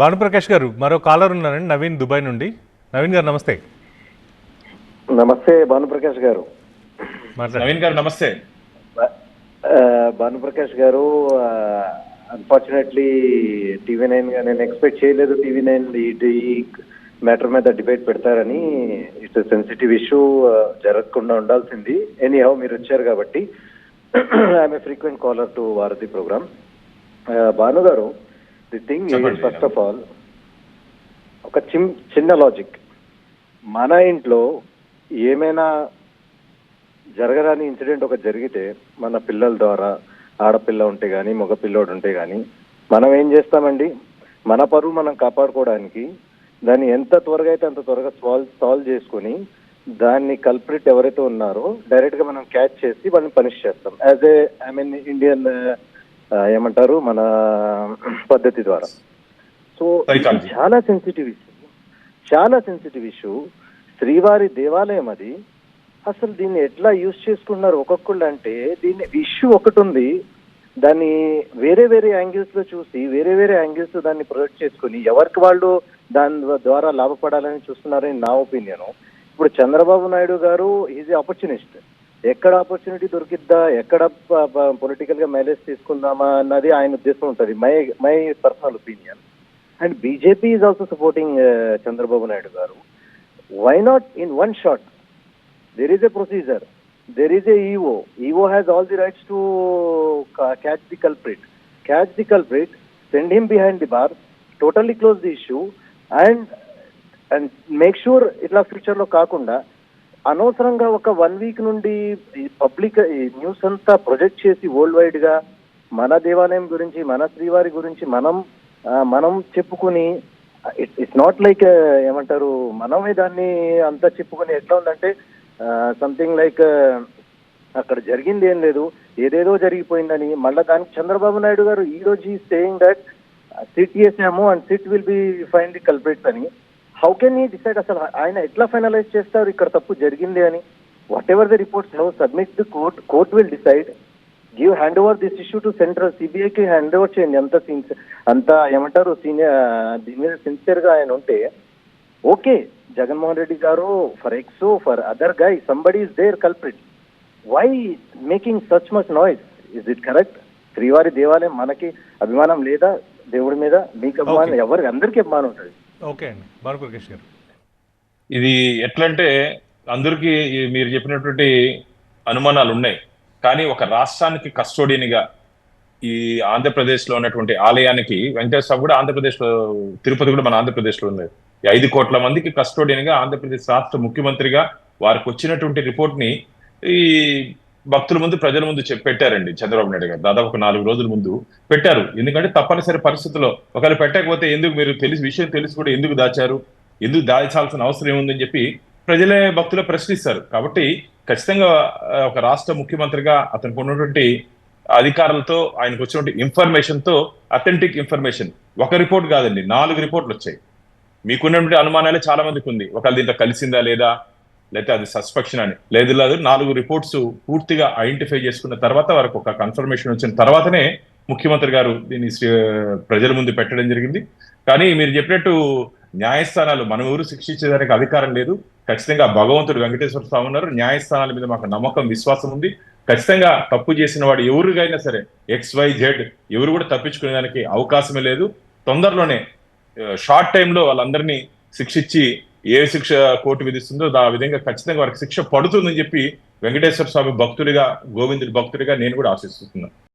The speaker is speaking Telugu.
భానుప్రకాష్ గారు మరో కాలర్ ఉన్నారండి, నవీన్ దుబాయ్ నుండి. నవీన్ గారు నమస్తే. నమస్తే భానుప్రకాష్ గారు. నవీన్ గారు నమస్తే. భానుప్రకాష్ గారు, అన్ఫార్చునేట్లీ TV9 నేను ఎక్స్పెక్ట్ చేయలేదు TV9 ఈ మ్యాటర్ మీద డిబేట్ పెడతారని. ఇట్స్ సెన్సిటివ్ ఇష్యూ, జరగకుండా ఉండాల్సింది. ఎనీహౌ మీరు వచ్చారు కాబట్టి I'm a frequent caller to Varadhi programme. Bhanu garu, the thing first of all ఒక చిన్న లాజిక్. మన ఇంట్లో ఏమైనా జరగరాని ఇన్సిడెంట్ ఒక జరిగితే మన పిల్లల ద్వారా, ఆడపిల్ల ఉంటే కానీ మగ పిల్లోడు ఉంటే కానీ మనం ఏం చేస్తామండి, మన పరువు మనం కాపాడుకోవడానికి దాన్ని ఎంత త్వరగా అయితే అంత త్వరగా సాల్వ్ చేసుకుని దాన్ని కల్ప్రిట్ ఎవరైతే ఉన్నారో డైరెక్ట్ గా మనం క్యాచ్ చేసి వాళ్ళని పనిష్ చేస్తాం యాజ్ ఏ ఇండియన్ ఏమంటారు మన పద్ధతి ద్వారా. సో చాలా సెన్సిటివ్ ఇష్యూ. శ్రీవారి దేవాలయం అది. అసలు దీన్ని ఎట్లా యూజ్ చేసుకున్నారు ఒక్కొక్కళ్ళు అంటే, దీన్ని ఇష్యూ ఒకటి ఉంది, దాన్ని వేరే వేరే యాంగిల్స్ లో చూసి వేరే యాంగిల్స్ దాన్ని ప్రొజెక్ట్ చేసుకుని ఎవరికి వాళ్ళు దాని ద్వారా లాభపడాలని చూస్తున్నారని నా ఒపీనియన్. ఇప్పుడు చంద్రబాబు నాయుడు గారు ఈజ్ ఆపర్చునిస్ట్. ఎక్కడ ఆపర్చునిటీ దొరికిద్దా, ఎక్కడ పొలిటికల్ గా మైలేజ్ తీసుకుందామా అన్నది ఆయన ఉద్దేశం ఉంటుంది. My personal opinion. And BJP is also supporting Chandrababu Naidu garu. Why not in one shot? There is a procedure. There is a EO. EO has all the rights to catch the culprit. Catch the culprit, send him behind the bar, totally close the issue, and make sure itla future lo kaakunda అనవసరంగా ఒక 1 వీక్ నుండి పబ్లిక్ న్యూస్ అంతా ప్రొజెక్ట్ చేసి వరల్డ్ వైడ్ గా మన దేవాలయం గురించి, మన శ్రీవారి గురించి మనం చెప్పుకుని, ఇట్స్ నాట్ లైక్ ఏమంటారు మనమే దాన్ని అంతా చెప్పుకుని ఎట్లా ఉందంటే సంథింగ్ లైక్ అక్కడ జరిగింది ఏం లేదు, ఏదేదో జరిగిపోయిందని. మళ్ళీ దానికి చంద్రబాబు నాయుడు గారు ఈ రోజు సేయింగ్ దట్ సిట్ చేసాము and SIT will be find the culprits అని. హౌ కెన్ ఈ డిసైడ్? అసలు ఆయన ఎట్లా ఫైనలైజ్ చేస్తారు ఇక్కడ తప్పు జరిగింది అని? What ever the reports how submit the court will decide. Give hand over this issue to central సిబిఐకి హ్యాండ్ ఓవర్ చేయండి. అంత ఏమంటారు దీని మీద సిన్సియర్ గా ఆయన ఉంటే ఓకే. జగన్మోహన్ రెడ్డి గారు ఫర్ ఎక్సో for other guy somebody is there culprit. Why making such much noise? Is it correct? శ్రీవారి దేవాలయం మనకి అభిమానం లేదా? దేవుడి మీద మీకు అభిమానం, ఎవరికి అందరికీ అభిమానం ఉంటుంది. ఓకే అండి భానుప్రకాష్ గారు, ఇది ఎట్లంటే అందరికీ మీరు చెప్పినటువంటి అనుమానాలు ఉన్నాయి. కానీ ఒక రాష్ట్రానికి కస్టోడియన్గా ఈ ఆంధ్రప్రదేశ్లో ఉన్నటువంటి ఆలయానికి, వెంకటేశ్వర స్వామి కూడా ఆంధ్రప్రదేశ్లో, తిరుపతి కూడా మన ఆంధ్రప్రదేశ్లో ఉంది. 5 కోట్ల మందికి కస్టోడియన్గా ఆంధ్రప్రదేశ్ రాష్ట్ర ముఖ్యమంత్రిగా వారికి వచ్చినటువంటి రిపోర్ట్ని ఈ భక్తుల ముందు, ప్రజల ముందు పెట్టారండి చంద్రబాబు నాయుడు గారు. దాదాపు ఒక 4 రోజుల ముందు పెట్టారు. ఎందుకంటే తప్పనిసరి పరిస్థితుల్లో ఒకవేళ పెట్టకపోతే ఎందుకు మీరు విషయం తెలిసి కూడా ఎందుకు దాచారు, ఎందుకు దాచాల్సిన అవసరం ఏముందని చెప్పి ప్రజలే భక్తులు ప్రశ్నిస్తారు. కాబట్టి ఖచ్చితంగా ఒక రాష్ట్ర ముఖ్యమంత్రిగా అతనికి ఉన్నటువంటి అధికారులతో, ఆయనకు వచ్చినటువంటి ఇన్ఫర్మేషన్తో, అథెంటిక్ ఇన్ఫర్మేషన్ ఒక రిపోర్ట్ కాదండి, 4 రిపోర్ట్లు వచ్చాయి. మీకున్నటువంటి అనుమానాలే చాలా మందికి ఉంది, ఒకవేళ దీంట్లో కలిసిందా లేదా, లేకపోతే అది సస్పెక్షన్ అని. లేదు 4 రిపోర్ట్స్ పూర్తిగా ఐడెంటిఫై చేసుకున్న తర్వాత వరకు ఒక కన్ఫర్మేషన్ వచ్చిన తర్వాతనే ముఖ్యమంత్రి గారు దీన్ని ప్రజల ముందు పెట్టడం జరిగింది. కానీ మీరు చెప్పినట్టు న్యాయస్థానాలు, మనం ఎవరు శిక్షించేదానికి అధికారం లేదు. ఖచ్చితంగా భగవంతుడు వెంకటేశ్వర స్వామి ఉన్నారు. న్యాయస్థానాల మీద మాకు నమ్మకం, విశ్వాసం ఉంది. ఖచ్చితంగా తప్పు చేసిన వాడు ఎవరికైనా సరే XYZ ఎవరు కూడా తప్పించుకునేదానికి అవకాశమే లేదు. తొందరలోనే షార్ట్ టైంలో వాళ్ళందరినీ శిక్షించి ఏ శిక్ష కోర్టు విధిస్తుందో ఆ విధంగా ఖచ్చితంగా వారికి శిక్ష పడుతుందని చెప్పి వెంకటేశ్వర స్వామి భక్తుడిగా, గోవిందుడి భక్తుడిగా నేను కూడా ఆశిస్తున్నాను.